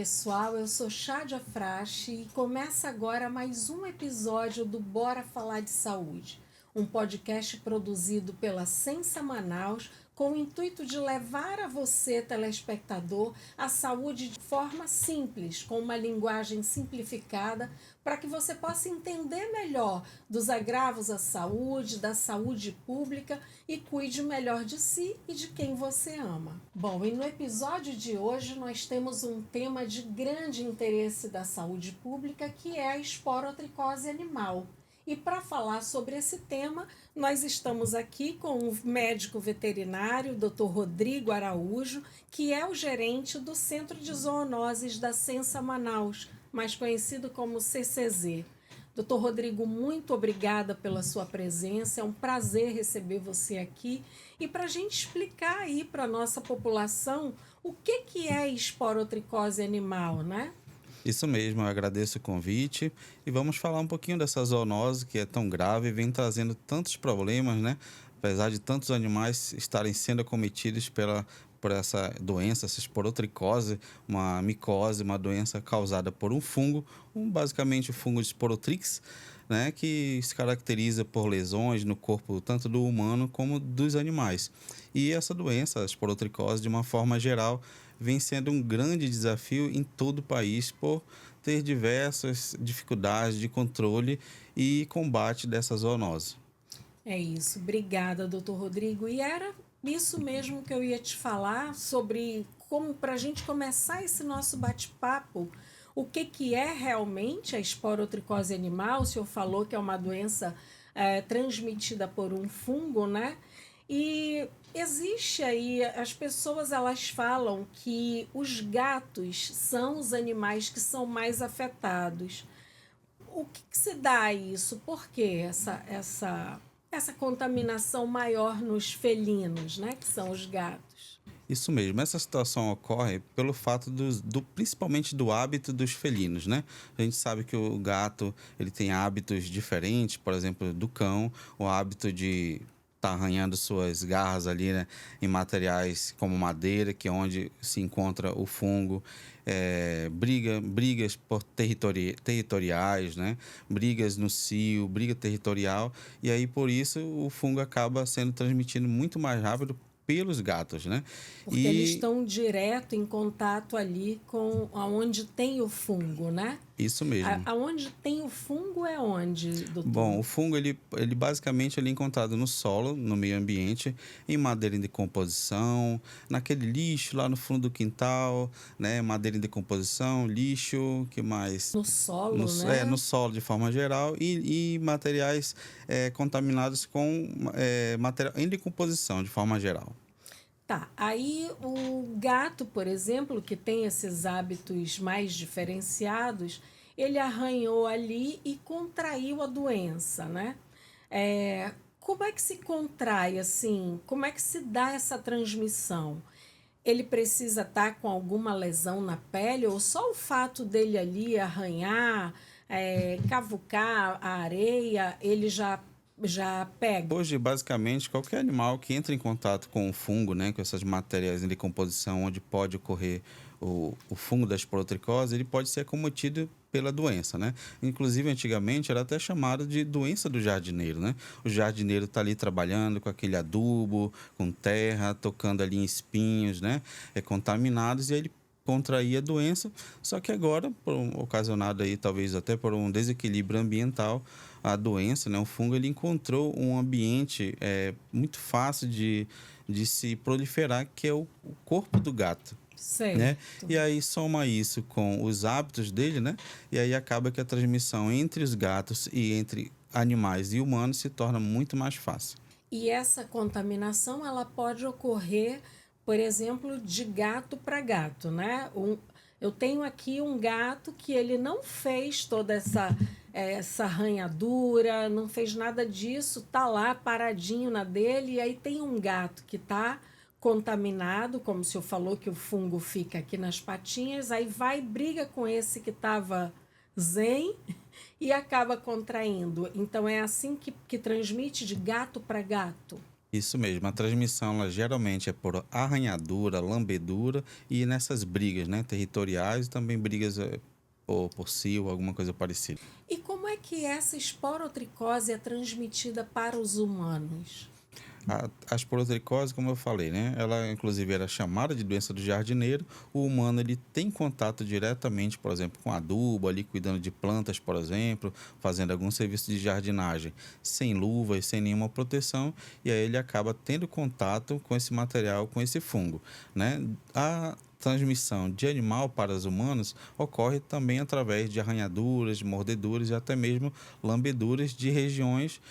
pessoal, eu sou Chádia Frache e começa agora mais um episódio do Bora Falar de Saúde, um podcast produzido pela Sensa Manaus com o intuito de levar a você, telespectador, a saúde de forma simples, com uma linguagem simplificada, para que você possa entender melhor dos agravos à saúde, da saúde pública e cuide melhor de si e de quem você ama. Bom, e no episódio de hoje nós temos um tema de grande interesse da saúde pública, que é a esporotricose animal. E para falar sobre esse tema, nós estamos aqui com o médico veterinário, Dr. Rodrigo Araújo, que é o gerente do Centro de Zoonoses da Sensa Manaus, mais conhecido como CCZ. Dr. Rodrigo, muito obrigada pela sua presença, é um prazer receber você aqui. E para a gente explicar aí para a nossa população o que é esporotricose animal, né? Isso mesmo, eu agradeço o convite e vamos falar um pouquinho dessa zoonose que é tão grave e vem trazendo tantos problemas, né? Apesar de tantos animais estarem sendo acometidos por essa doença, essa esporotricose, uma micose, uma doença causada por um fungo, basicamente o fungo de Sporotrix, né, que se caracteriza por lesões no corpo tanto do humano como dos animais. E essa doença, a esporotricose, de uma forma geral, vem sendo um grande desafio em todo o país por ter diversas dificuldades de controle e combate dessa zoonose. É isso, obrigada, doutor Rodrigo. E era isso mesmo que eu ia te falar sobre como, para a gente começar esse nosso bate-papo, o que é realmente a esporotricose animal. O senhor falou que é uma doença transmitida por um fungo, né? E existe aí, as pessoas elas falam que os gatos são os animais que são mais afetados. O que se dá a isso? Por que essa contaminação maior nos felinos, né, que são os gatos? Isso mesmo, essa situação ocorre pelo fato principalmente do hábito dos felinos, né? A gente sabe que o gato ele tem hábitos diferentes, por exemplo, do cão, o hábito de estar arranhando suas garras ali, né, em materiais como madeira, que é onde se encontra o fungo, brigas territoriais, né? Brigas no cio, briga territorial, e aí por isso o fungo acaba sendo transmitido muito mais rápido pelos gatos, né? Porque eles estão direto em contato ali com aonde tem o fungo, né? Isso mesmo. Aonde tem o fungo é onde, doutor? Bom, o fungo ele basicamente ele é encontrado no solo, no meio ambiente, em madeira em decomposição, naquele lixo lá no fundo do quintal, né? Madeira em decomposição, lixo, que mais? No solo, né? No solo de forma geral e materiais contaminados com material em decomposição de forma geral. Tá, aí o gato, por exemplo, que tem esses hábitos mais diferenciados, ele arranhou ali e contraiu a doença, né? Como é que se contrai, assim? Como é que se dá essa transmissão? Ele precisa estar com alguma lesão na pele ou só o fato dele ali arranhar, cavucar a areia, ele já pega? Hoje, basicamente, qualquer animal que entra em contato com o fungo, né, com essas matérias em decomposição, onde pode ocorrer o fungo da esporotricose, ele pode ser acometido pela doença, né? Inclusive, antigamente, era até chamado de doença do jardineiro, né? O jardineiro está ali trabalhando com aquele adubo, com terra, tocando ali em espinhos, né? Contaminados, e aí ele contraía a doença, só que agora, ocasionado aí talvez até por um desequilíbrio ambiental, a doença, né, o fungo, ele encontrou um ambiente muito fácil de se proliferar, que é o corpo do gato. Certo. Né? E aí soma isso com os hábitos dele, né? E aí acaba que a transmissão entre os gatos e entre animais e humanos se torna muito mais fácil. E essa contaminação ela pode ocorrer, por exemplo, de gato para gato, né? Eu tenho aqui um gato que ele não fez toda essa arranhadura, não fez nada disso, tá lá paradinho na dele, e aí tem um gato que tá contaminado, como o senhor falou que o fungo fica aqui nas patinhas, aí vai, briga com esse que estava zen e acaba contraindo. Então é assim que transmite de gato para gato. Isso mesmo, a transmissão ela geralmente é por arranhadura, lambedura e nessas brigas, né, territoriais e também brigas por cio, alguma coisa parecida. E como é que essa esporotricose é transmitida para os humanos? A esporotricose, como eu falei, né, ela inclusive era chamada de doença do jardineiro. O humano ele tem contato diretamente, por exemplo, com adubo, ali cuidando de plantas, por exemplo, fazendo algum serviço de jardinagem, sem luvas, sem nenhuma proteção, e aí ele acaba tendo contato com esse material, com esse fungo, né? A transmissão de animal para os humanos ocorre também através de arranhaduras, de mordeduras e até mesmo lambeduras de regiões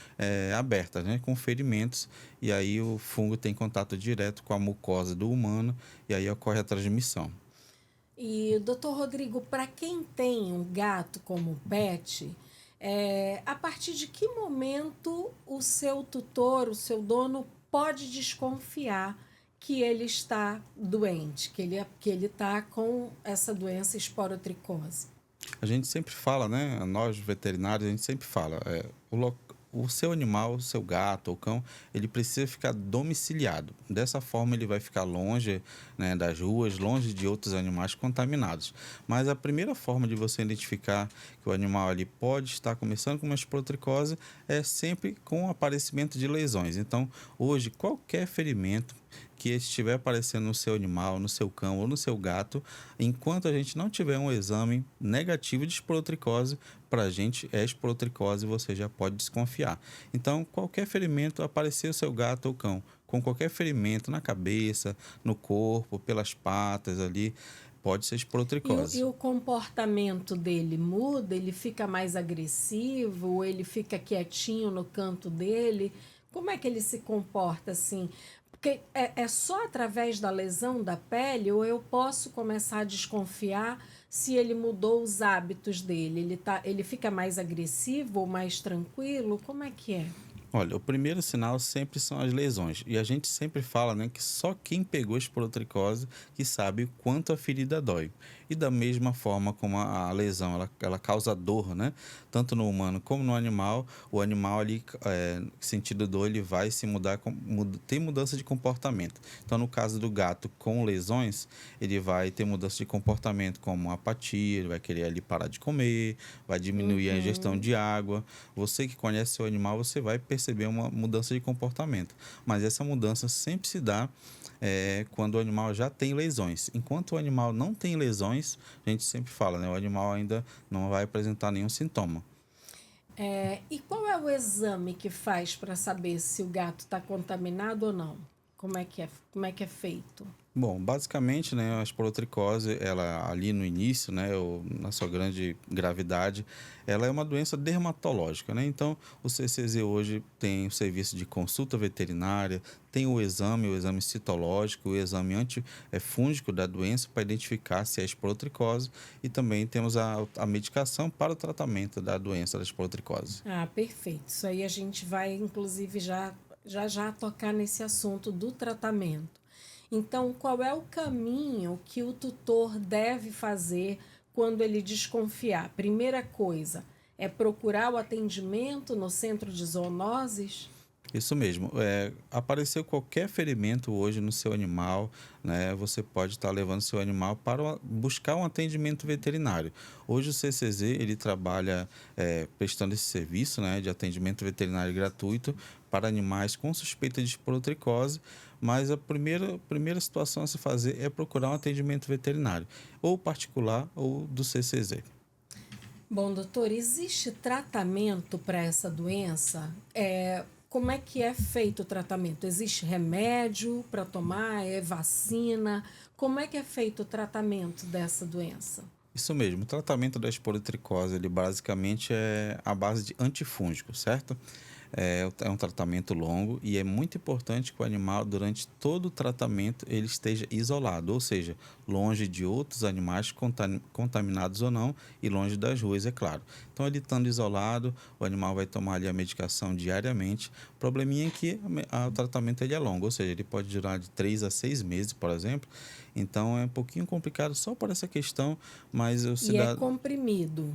abertas, né, com ferimentos, e aí o fungo tem contato direto com a mucosa do humano e aí ocorre a transmissão. E, doutor Rodrigo, para quem tem um gato como pet, a partir de que momento o seu tutor, o seu dono, pode desconfiar que ele está doente, que ele está com essa doença esporotricose? A gente sempre fala, né? Nós veterinários, a gente sempre fala, o seu animal, o seu gato ou cão, ele precisa ficar domiciliado. Dessa forma, ele vai ficar longe, né, das ruas, longe de outros animais contaminados. Mas a primeira forma de você identificar que o animal ali pode estar começando com uma esporotricose é sempre com o aparecimento de lesões. Então, hoje, qualquer ferimento que estiver aparecendo no seu animal, no seu cão ou no seu gato, enquanto a gente não tiver um exame negativo de esporotricose, para a gente é esporotricose, você já pode desconfiar. Então, qualquer ferimento, aparecer o seu gato ou cão com qualquer ferimento na cabeça, no corpo, pelas patas ali, pode ser E esporotricose. o comportamento dele muda? Ele fica mais agressivo? Ou ele fica quietinho no canto dele? Como é que ele se comporta assim? Porque é só através da lesão da pele ou eu posso começar a desconfiar se ele mudou os hábitos dele? Ele fica mais agressivo ou mais tranquilo? Como é que é? Olha, o primeiro sinal sempre são as lesões. E a gente sempre fala, né, que só quem pegou esporotricose que sabe o quanto a ferida dói. E da mesma forma como a lesão, ela causa dor, né? Tanto no humano como no animal, o animal ali, sentindo dor, ele vai se mudar, tem mudança de comportamento. Então, no caso do gato com lesões, ele vai ter mudança de comportamento como apatia, ele vai querer ali parar de comer, vai diminuir a ingestão Uhum. de água. Você que conhece seu animal, você vai perceber uma mudança de comportamento. Mas essa mudança sempre se dá quando o animal já tem lesões. Enquanto o animal não tem lesões, a gente sempre fala, né? O animal ainda não vai apresentar nenhum sintoma. E qual é o exame que faz para saber se o gato está contaminado ou não? Como é que é feito? Bom, basicamente, né, a esporotricose, ela ali no início, né, ou na sua grande gravidade, ela é uma doença dermatológica, né? Então, o CCZ hoje tem o serviço de consulta veterinária, tem o exame citológico, o exame antifúngico da doença para identificar se é esporotricose e também temos a medicação para o tratamento da doença da esporotricose. Ah, perfeito. Isso aí a gente vai, inclusive, já tocar nesse assunto do tratamento. Então, qual é o caminho que o tutor deve fazer quando ele desconfiar? Primeira coisa, é procurar o atendimento no centro de zoonoses? Isso mesmo. Apareceu qualquer ferimento hoje no seu animal, né? Você pode estar levando seu animal para buscar um atendimento veterinário. Hoje o CCZ ele trabalha prestando esse serviço, né, de atendimento veterinário gratuito para animais com suspeita de esporotricose, mas a primeira situação a se fazer é procurar um atendimento veterinário, ou particular ou do CCZ. Bom, doutor, existe tratamento para essa doença? Como é que é feito o tratamento? Existe remédio para tomar? É vacina? Como é que é feito o tratamento dessa doença? Isso mesmo, o tratamento da esporotricose, ele basicamente é a base de antifúngico, certo? É um tratamento longo e é muito importante que o animal, durante todo o tratamento, ele esteja isolado, ou seja, longe de outros animais contaminados ou não e longe das ruas, é claro. Então, ele estando isolado, o animal vai tomar ali a medicação diariamente. O probleminha é que o tratamento ele é longo, ou seja, ele pode durar de 3 a 6 meses, por exemplo. Então, é um pouquinho complicado só por essa questão, mas o E é cidadão... comprimido.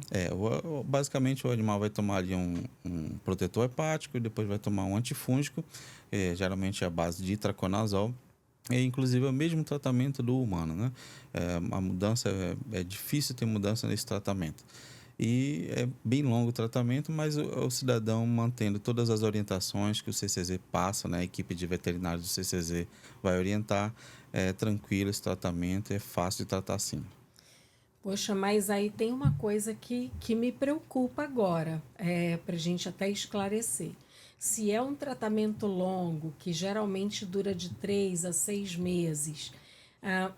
Basicamente o animal vai tomar ali um protetor hepático, antibiótico, depois vai tomar um antifúngico, geralmente é a base de itraconazol. É inclusive o mesmo tratamento do humano, né? A mudança é difícil ter mudança nesse tratamento. E é bem longo o tratamento, mas o cidadão mantendo todas as orientações que o CCZ passa, né? A equipe de veterinários do CCZ vai orientar, é tranquilo esse tratamento, é fácil de tratar sim. Poxa, mas aí tem uma coisa que me preocupa agora, para a gente até esclarecer. Se é um tratamento longo, que geralmente dura de 3 a 6 meses,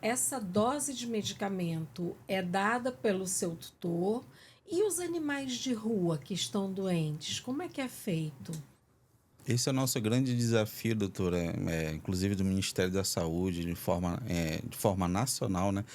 essa dose de medicamento é dada pelo seu tutor e os animais de rua que estão doentes, como é que é feito? Esse é o nosso grande desafio, doutora, inclusive do Ministério da Saúde, de forma nacional, né?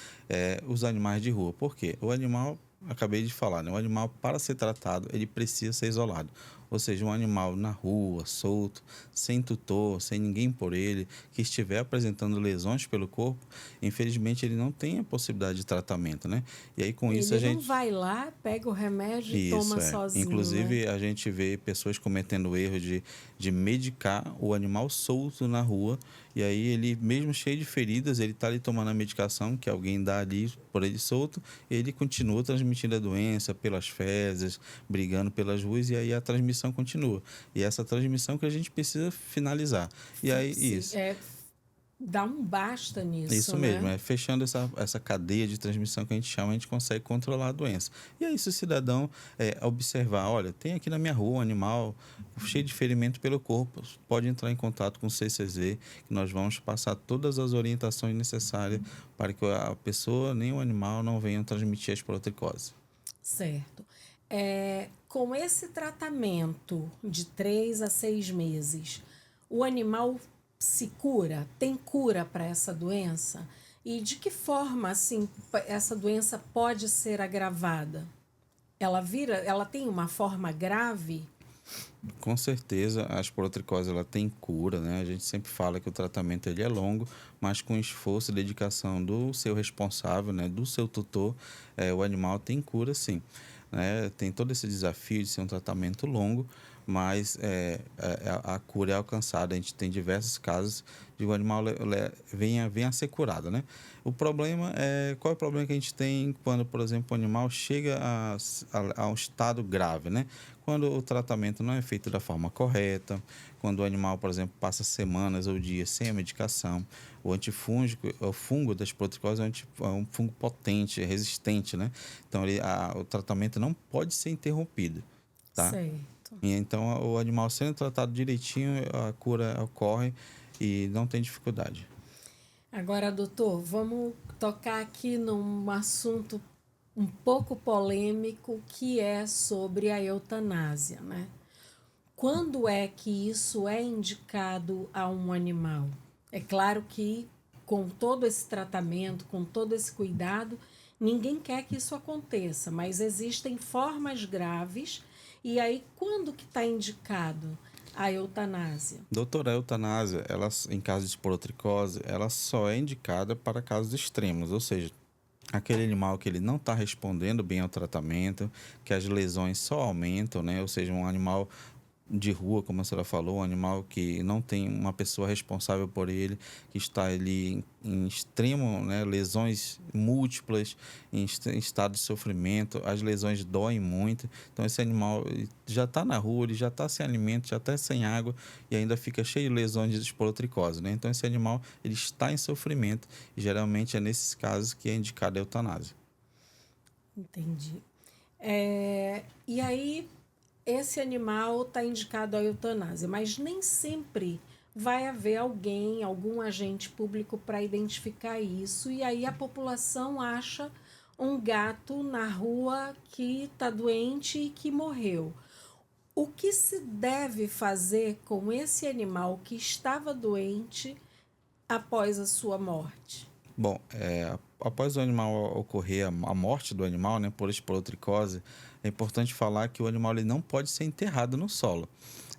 Os animais de rua. Por quê? O animal, acabei de falar, né? O animal, para ser tratado, ele precisa ser isolado. Ou seja, um animal na rua, solto, sem tutor, sem ninguém por ele, que estiver apresentando lesões pelo corpo, infelizmente ele não tem a possibilidade de tratamento, né? E aí com isso a Ele não gente. vai lá, pega o remédio e Isso, toma é. sozinho, né? Inclusive, a gente vê pessoas cometendo o erro de medicar o animal solto na rua. E aí, ele, mesmo cheio de feridas, ele está ali tomando a medicação que alguém dá ali por ele solto. E ele continua transmitindo a doença pelas fezes, brigando pelas ruas. E aí, a transmissão continua. E essa transmissão que a gente precisa finalizar. E aí, isso. Dá um basta nisso, Isso mesmo, né? fechando essa cadeia de transmissão que a gente chama, a gente consegue controlar a doença. E aí, se o cidadão observar, olha, tem aqui na minha rua um animal cheio de ferimento pelo corpo, pode entrar em contato com o CCZ, que nós vamos passar todas as orientações necessárias para que a pessoa nem o animal não venham transmitir a esporotricose. Certo. Com esse tratamento de 3 a 6 meses, o animal se cura? Tem cura para essa doença? E de que forma, assim, essa doença pode ser agravada? Ela tem uma forma grave? Com certeza, a esporotricose ela tem cura, né? A gente sempre fala que o tratamento ele é longo, mas com esforço e dedicação do seu responsável, né? Do seu tutor, o animal tem cura, sim. Né? Tem todo esse desafio de ser um tratamento longo, mas a cura é alcançada. A gente tem diversos casos de o animal venha a ser curado, né? O problema qual é o problema que a gente tem quando, por exemplo, o animal chega a um estado grave, né? Quando o tratamento não é feito da forma correta, quando o animal, por exemplo, passa semanas ou dias sem a medicação, o antifúngico, o fungo da esporotricose é um fungo potente, resistente, né? Então, o tratamento não pode ser interrompido, tá? Certo. E então, o animal sendo tratado direitinho, a cura ocorre e não tem dificuldade. Agora, doutor, vamos tocar aqui num assunto um pouco polêmico que é sobre a eutanásia, né? Quando é que isso é indicado a um animal? É claro que com todo esse tratamento, com todo esse cuidado, ninguém quer que isso aconteça, mas existem formas graves. E aí, quando que está indicado a eutanásia? Doutora, a eutanásia, ela, em caso de esporotricose, ela só é indicada para casos extremos, ou seja, aquele animal que ele não está respondendo bem ao tratamento, que as lesões só aumentam, né? Ou seja, um animal de rua, como a senhora falou, um animal que não tem uma pessoa responsável por ele, que está ali em extremo, né, lesões múltiplas, em estado de sofrimento, as lesões doem muito, então esse animal já está na rua, ele já está sem alimento, já está sem água e ainda fica cheio de lesões de esporotricose, né? Então esse animal ele está em sofrimento e geralmente é nesses casos que é indicada a eutanásia. Entendi. E aí, esse animal está indicado à eutanásia, mas nem sempre vai haver alguém, algum agente público para identificar isso, e aí a população acha um gato na rua que está doente e que morreu. O que se deve fazer com esse animal que estava doente após a sua morte? Bom, após o animal ocorrer, a morte do animal, né, por esporotricose, é importante falar que o animal ele não pode ser enterrado no solo.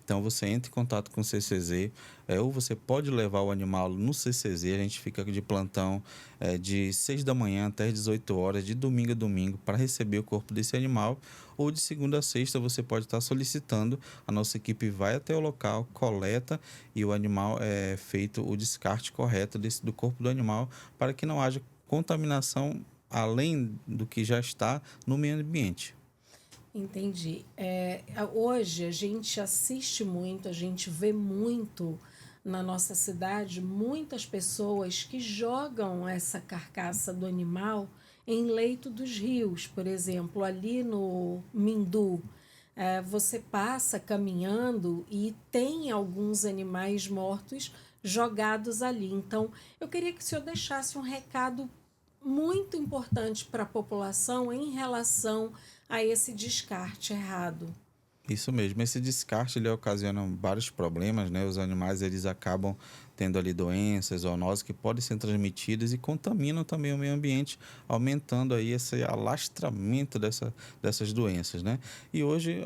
Então, você entra em contato com o CCZ, ou você pode levar o animal no CCZ, a gente fica de plantão de 6 da manhã até 18 horas, de domingo a domingo, para receber o corpo desse animal, ou de segunda a sexta você pode estar solicitando, a nossa equipe vai até o local, coleta e o animal é feito o descarte correto do corpo do animal, para que não haja contaminação além do que já está no meio ambiente. Entendi. Hoje a gente assiste muito, a gente vê muito na nossa cidade muitas pessoas que jogam essa carcaça do animal em leito dos rios, por exemplo, ali no Mindu. Você passa caminhando e tem alguns animais mortos jogados ali. Então, eu queria que o senhor deixasse um recado muito importante para a população em relação a esse descarte errado. Isso mesmo, esse descarte ele ocasiona vários problemas, né? Os animais eles acabam tendo ali doenças, zoonoses que podem ser transmitidas e contaminam também o meio ambiente, aumentando aí esse alastramento dessas doenças, né? E hoje,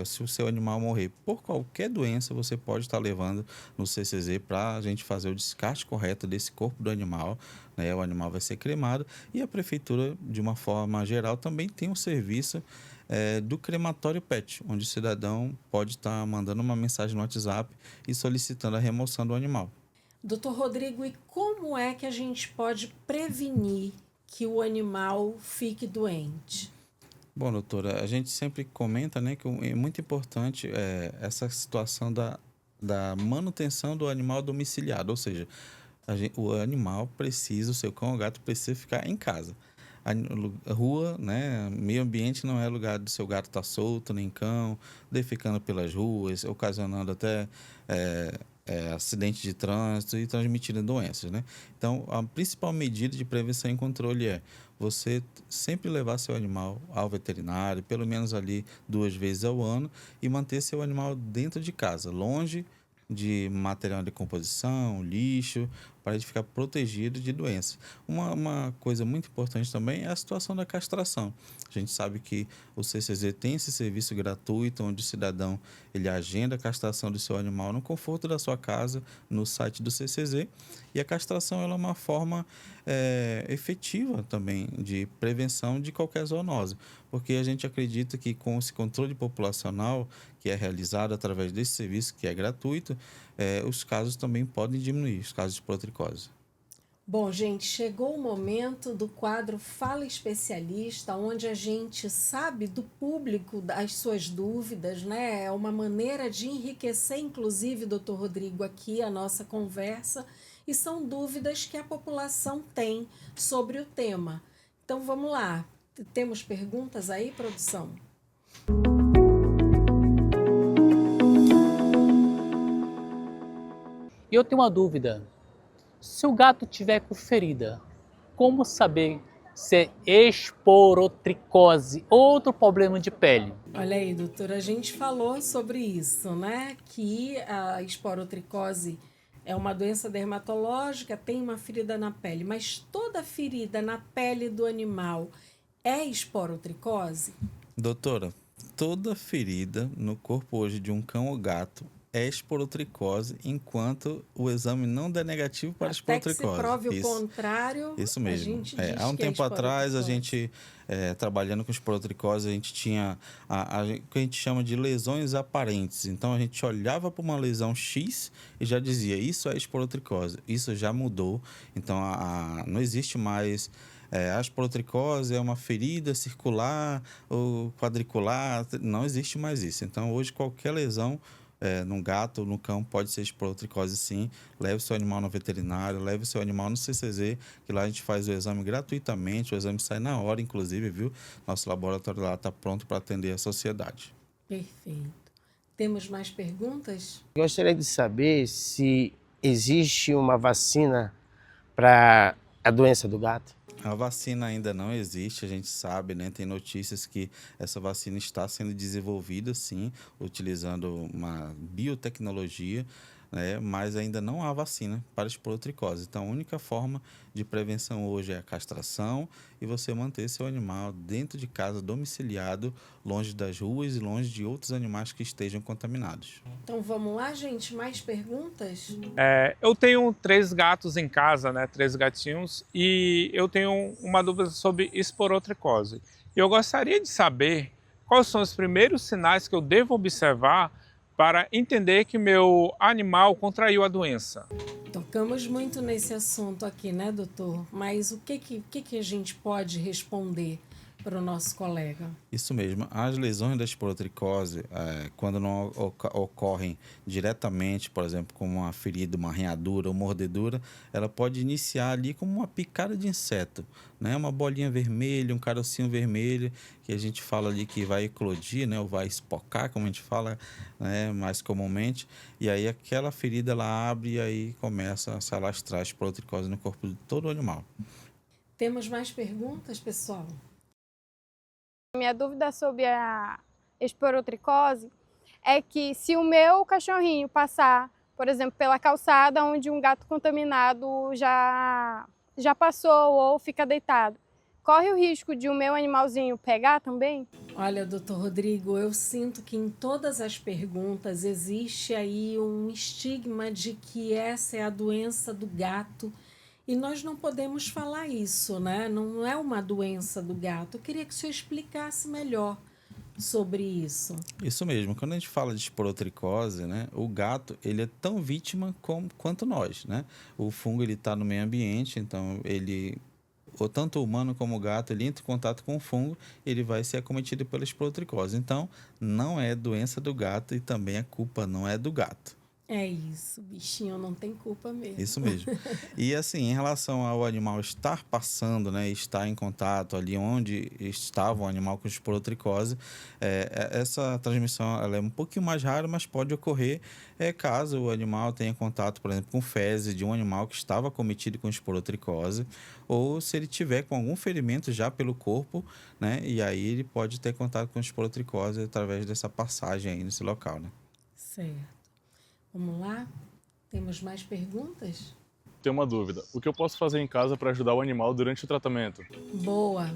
se o seu animal morrer por qualquer doença, você pode estar levando no CCZ para a gente fazer o descarte correto desse corpo do animal, né? O animal vai ser cremado e a prefeitura, de uma forma geral, também tem um serviço do crematório PET, onde o cidadão pode estar mandando uma mensagem no WhatsApp e solicitando a remoção do animal. Doutor Rodrigo, e como é que a gente pode prevenir que o animal fique doente? Bom, doutora, a gente sempre comenta, né, que é muito importante essa situação da manutenção do animal domiciliado, ou seja, o animal precisa, o seu cão ou gato precisa ficar em casa. A rua, né, meio ambiente não é lugar do seu gato estar solto, nem cão, defecando pelas ruas, ocasionando até acidente de trânsito e transmitindo doenças, né? Então, a principal medida de prevenção e controle é você sempre levar seu animal ao veterinário, pelo menos ali 2 vezes ao ano, e manter seu animal dentro de casa, longe de material de decomposição, lixo, para ele ficar protegido de doenças. Uma coisa muito importante também é a situação da castração. A gente sabe que o CCZ tem esse serviço gratuito, onde o cidadão ele agenda a castração do seu animal no conforto da sua casa, no site do CCZ. E a castração ela é uma forma efetiva também de prevenção de qualquer zoonose, porque a gente acredita que com esse controle populacional que é realizado através desse serviço, que é gratuito, os casos também podem diminuir, os casos de porotricose. Bom, gente, chegou o momento do quadro Fala Especialista, onde a gente sabe do público as suas dúvidas, né? É uma maneira de enriquecer, inclusive, doutor Rodrigo, aqui a nossa conversa, e são dúvidas que a população tem sobre o tema. Então, vamos lá. Temos perguntas aí, produção? E eu tenho uma dúvida. Se o gato tiver com ferida, como saber se é esporotricose, outro problema de pele? Olha aí, doutora, a gente falou sobre isso, né? Que a esporotricose é uma doença dermatológica, tem uma ferida na pele, mas toda ferida na pele do animal é esporotricose? Doutora, toda ferida no corpo hoje de um cão ou gato é esporotricose, enquanto o exame não der negativo para Até que se esporotricose. prove o contrário, Isso a mesmo. gente diz Há um que é tempo atrás, a esporotricose. gente, trabalhando com esporotricose, a gente tinha o que a gente chama de lesões aparentes. Então, a gente olhava para uma lesão X e já dizia, isso é esporotricose. Isso já mudou. Então, não existe mais... a esporotricose é uma ferida circular ou quadricular. Não existe mais isso. Então, hoje, qualquer lesão num gato ou no cão pode ser esporotricose sim. Leve o seu animal no veterinário, leve o seu animal no CCZ, que lá a gente faz o exame gratuitamente, o exame sai na hora, inclusive, viu? Nosso laboratório lá está pronto para atender a sociedade. Perfeito. Temos mais perguntas? Gostaria de saber se existe uma vacina para a doença do gato. A vacina ainda não existe, a gente sabe, né? Tem notícias que essa vacina está sendo desenvolvida, sim, utilizando uma biotecnologia. né? Mas ainda não há vacina para a esporotricose. Então, a única forma de prevenção hoje é a castração e você manter seu animal dentro de casa, domiciliado, longe das ruas e longe de outros animais que estejam contaminados. Então vamos lá, gente, mais perguntas? Eu tenho 3 gatos em casa, né? 3 gatinhos, e eu tenho uma dúvida sobre esporotricose. Eu gostaria de saber quais são os primeiros sinais que eu devo observar para entender que meu animal contraiu a doença. Tocamos muito nesse assunto aqui, né, doutor? Mas o que a gente pode responder para o nosso colega? Isso mesmo. As lesões da esporotricose, quando não ocorrem diretamente, por exemplo, como uma ferida, uma arranhadura ou mordedura, ela pode iniciar ali como uma picada de inseto, né? Uma bolinha vermelha, um carocinho vermelho, que a gente fala ali que vai eclodir, né? Ou vai espocar, como a gente fala, né? Mais comumente. E aí aquela ferida ela abre e aí começa a se alastrar a esporotricose no corpo de todo o animal. Temos mais perguntas, pessoal? Minha dúvida sobre a esporotricose é que se o meu cachorrinho passar, por exemplo, pela calçada onde um gato contaminado já passou ou fica deitado, corre o risco de o meu animalzinho pegar também? Olha, doutor Rodrigo, eu sinto que em todas as perguntas existe aí um estigma de que essa é a doença do gato. E nós não podemos falar isso, né? Não é uma doença do gato. Eu queria que o senhor explicasse melhor sobre isso. Isso mesmo. Quando a gente fala de esporotricose, né, o gato ele é tão vítima quanto nós, né? O fungo ele está no meio ambiente, então tanto o humano como o gato, ele entra em contato com o fungo, ele vai ser acometido pela esporotricose. Então, não é doença do gato e também a culpa não é do gato. É isso, o bichinho não tem culpa mesmo. Isso mesmo. E assim, em relação ao animal estar passando, né, estar em contato ali onde estava o animal com esporotricose, essa transmissão ela é um pouquinho mais rara, mas pode ocorrer caso o animal tenha contato, por exemplo, com fezes de um animal que estava acometido com esporotricose, ou se ele tiver com algum ferimento já pelo corpo, né, e aí ele pode ter contato com esporotricose através dessa passagem aí nesse local, né? Certo. Vamos lá? Temos mais perguntas? Tenho uma dúvida. O que eu posso fazer em casa para ajudar o animal durante o tratamento? Boa.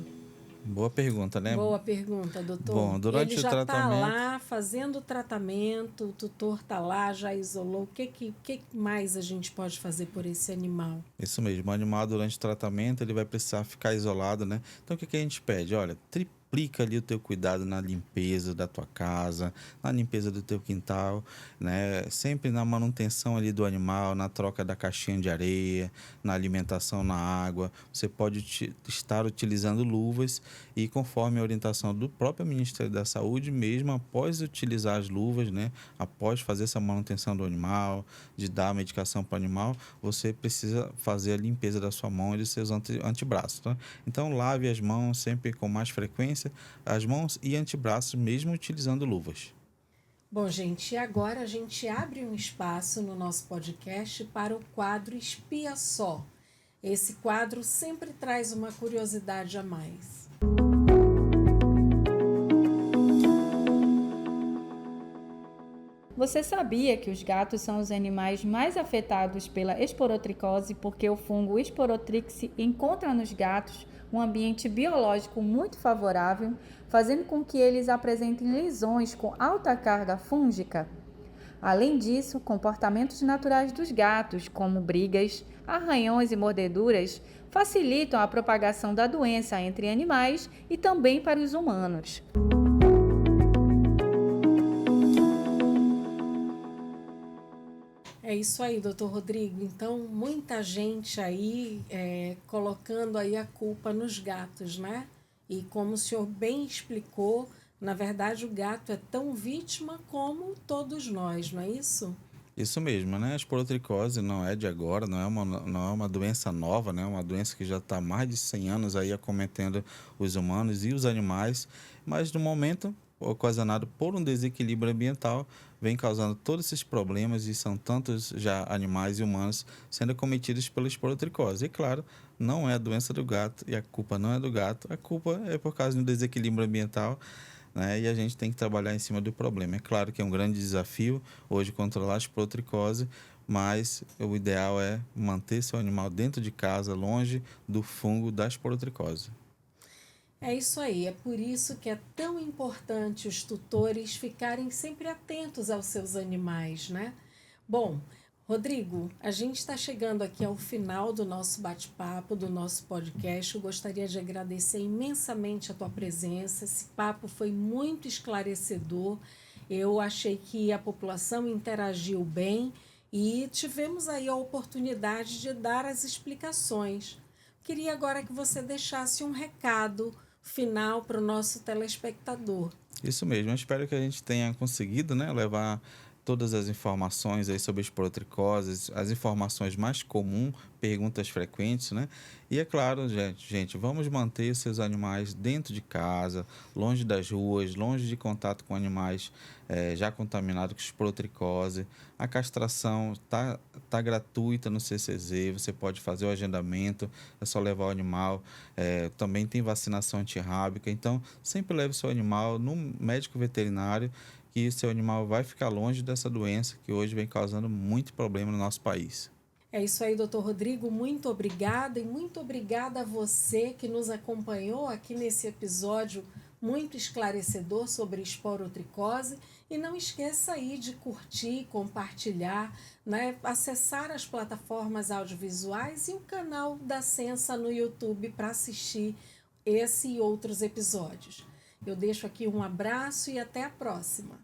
Boa pergunta, né? Boa pergunta, doutor. Bom, durante Ele o já tratamento... está lá fazendo o tratamento, o tutor está lá, já isolou. O que mais a gente pode fazer por esse animal? Isso mesmo, o animal durante o tratamento ele vai precisar ficar isolado, né? Então o que a gente pede? Olha, triplica ali o teu cuidado na limpeza da tua casa, na limpeza do teu quintal, né? Sempre na manutenção ali do animal, na troca da caixinha de areia, na alimentação na água. Você pode estar utilizando luvas e conforme a orientação do próprio Ministério da Saúde, mesmo após utilizar as luvas, né? Após fazer essa manutenção do animal, de dar a medicação para o animal, você precisa fazer a limpeza da sua mão e dos seus antebraços, tá? Então lave as mãos sempre com mais frequência, as mãos e antebraços, mesmo utilizando luvas. Bom, gente, e agora a gente abre um espaço no nosso podcast para o quadro Espia Só. Esse quadro sempre traz uma curiosidade a mais. Você sabia que os gatos são os animais mais afetados pela esporotricose porque o fungo Esporotrix encontra nos gatos um ambiente biológico muito favorável, fazendo com que eles apresentem lesões com alta carga fúngica? Além disso, comportamentos naturais dos gatos, como brigas, arranhões e mordeduras, facilitam a propagação da doença entre animais e também para os humanos. É isso aí, doutor Rodrigo. Então, muita gente aí colocando aí a culpa nos gatos, né? E como o senhor bem explicou, na verdade o gato é tão vítima como todos nós, não é isso? Isso mesmo, né? A esporotricose não é de agora, não é uma doença nova, né? É uma doença que já está há mais de 100 anos aí acometendo os humanos e os animais, mas no momento, ocasionado por um desequilíbrio ambiental, vem causando todos esses problemas e são tantos já animais e humanos sendo acometidos pela esporotricose. E claro, não é a doença do gato e a culpa não é do gato, a culpa é por causa do desequilíbrio ambiental, né? E a gente tem que trabalhar em cima do problema. É claro que é um grande desafio hoje controlar a esporotricose, mas o ideal é manter seu animal dentro de casa, longe do fungo da esporotricose. É isso aí, é por isso que é tão importante os tutores ficarem sempre atentos aos seus animais, né? Bom, Rodrigo, a gente está chegando aqui ao final do nosso bate-papo, do nosso podcast. Eu gostaria de agradecer imensamente a tua presença. Esse papo foi muito esclarecedor. Eu achei que a população interagiu bem e tivemos aí a oportunidade de dar as explicações. Queria agora que você deixasse um recado final para o nosso telespectador. Isso mesmo, eu espero que a gente tenha conseguido, né, levar todas as informações aí sobre esporotricose, as informações mais comuns, perguntas frequentes, né? E é claro, gente, vamos manter os seus animais dentro de casa, longe das ruas, longe de contato com animais já contaminados com esporotricose. A castração tá gratuita no CCZ, você pode fazer o agendamento, é só levar o animal. Também tem vacinação antirrábica, então sempre leve o seu animal no médico veterinário, que seu animal vai ficar longe dessa doença que hoje vem causando muito problema no nosso país. É isso aí, doutor Rodrigo, muito obrigada e muito obrigada a você que nos acompanhou aqui nesse episódio muito esclarecedor sobre esporotricose. E não esqueça aí de curtir, compartilhar, né? Acessar as plataformas audiovisuais e o canal da Sensa no YouTube para assistir esse e outros episódios. Eu deixo aqui um abraço e até a próxima.